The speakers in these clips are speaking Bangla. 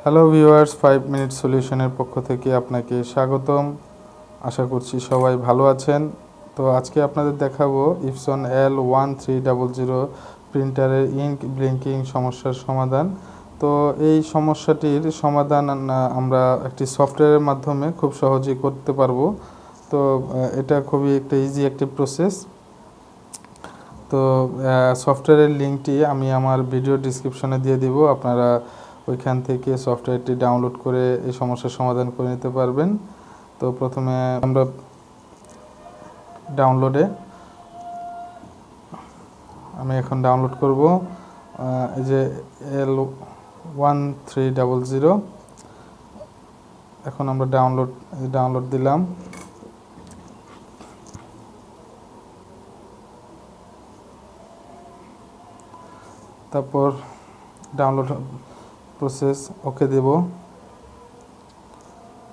হ্যালো ভিউয়ার্স, 5 মিনিট সলিউশনের পক্ষ থেকে আপনাকে স্বাগতম। আশা করছি সবাই ভালো আছেন। তো আজকে আপনাদের দেখাবো ইপসন L1300 প্রিন্টারের ইঙ্ক ব্লিঙ্কিং সমস্যার সমাধান। তো এই সমস্যাটির সমাধান আমরা একটি সফটওয়্যারের মাধ্যমে খুব সহজেই করতে পারবো। তো এটা খুবই একটা ইজি একটি প্রসেস। তো সফটওয়্যারের লিঙ্কটি আমি আমার ভিডিও ডিসক্রিপশনে দিয়ে দিব। আপনারা ওইখান থেকে সফটওয়্যারটি ডাউনলোড করে এই সমস্যার সমাধান করে নিতে পারবেন। তো প্রথমে আমরা আমি এখন ডাউনলোড করব এই যে L1300। এখন আমরা ডাউনলোড দিলাম। তারপর ডাউনলোড প্রসেস ওকে দেব।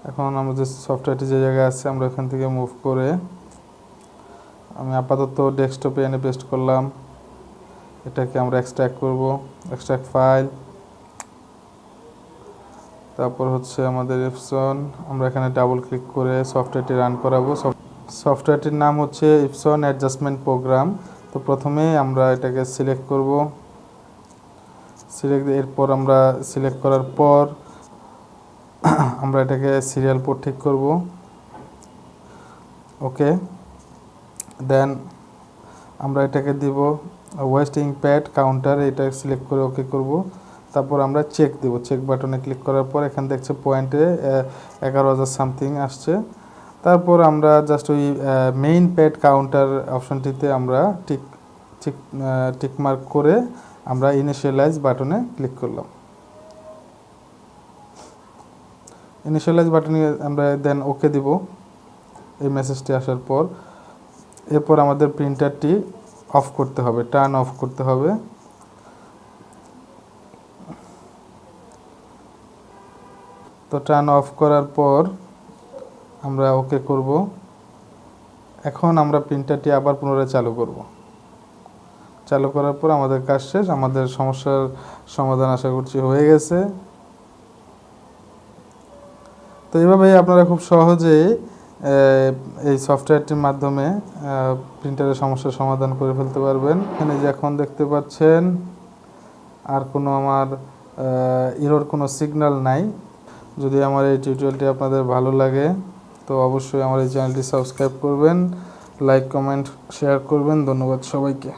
এখন আমাদের সফটওয়্যারটি যে জায়গায় আছে আমরা এখান থেকে মুভ করে আমি আপাতত ডেস্কটপে এনে পেস্ট করলাম। এটাকে আমরা এক্সট্রাক্ট করব, এক্সট্রাক্ট ফাইল। তারপর হচ্ছে আমাদের ইপসন, আমরা এখানে ডাবল ক্লিক করে সফটওয়্যারটি রান করাবো। সফটওয়্যারটির নাম হচ্ছে ইপসন অ্যাডজাস্টমেন্ট প্রোগ্রাম। তো প্রথমে আমরা এটাকে সিলেক্ট করব। এরপর আমরা সিলেক্ট করার পর আমরা এটাকে সিরিয়াল পোর্ট ঠিক করব। ওকে, দেন আমরা এটাকে দিব ওয়েস্ট ইঙ্ক প্যাড কাউন্টার, এটা সিলেক্ট করে ওকে করব। তারপর আমরা চেক দেব। চেক বাটনে ক্লিক করার পর এখানে দেখছে পয়েন্টে 11,000 সামথিং আসছে। তারপর আমরা জাস্ট ওই মেইন প্যাড কাউন্টার অপশনটিতে আমরা টিক মার্ক করে আমরা ইনিশিয়ালাইজ বাটনে ক্লিক করলাম। ইনিশিয়ালাইজ বাটনে আমরা দেন ওকে দিব এই মেসেজটি আসার পর। এরপর আমাদের প্রিন্টারটি অফ করতে হবে, টার্ন অফ করতে হবে। তো টার্ন অফ করার পর আমরা ওকে করব। এখন আমরা প্রিন্টারটি আবার পুনরায় চালু করব। চালু করার পর আমাদের কাজ শেষ। আমাদের সমস্যার সমাধান আশা করছি হয়ে গেছে। তো এইভাবেই আপনারা খুব সহজেই এই সফটওয়্যারটির মাধ্যমে প্রিন্টারের সমস্যার সমাধান করে ফেলতে পারবেন। এখানে যে এখন দেখতে পাচ্ছেন আর কোনো আমার এরর কোনো সিগন্যাল নাই। যদি আমার এই টিউটোরিয়ালটি আপনাদের ভালো লাগে তো অবশ্যই আমার এই চ্যানেলটি সাবস্ক্রাইব করবেন, লাইক কমেন্ট শেয়ার করবেন। ধন্যবাদ সবাইকে।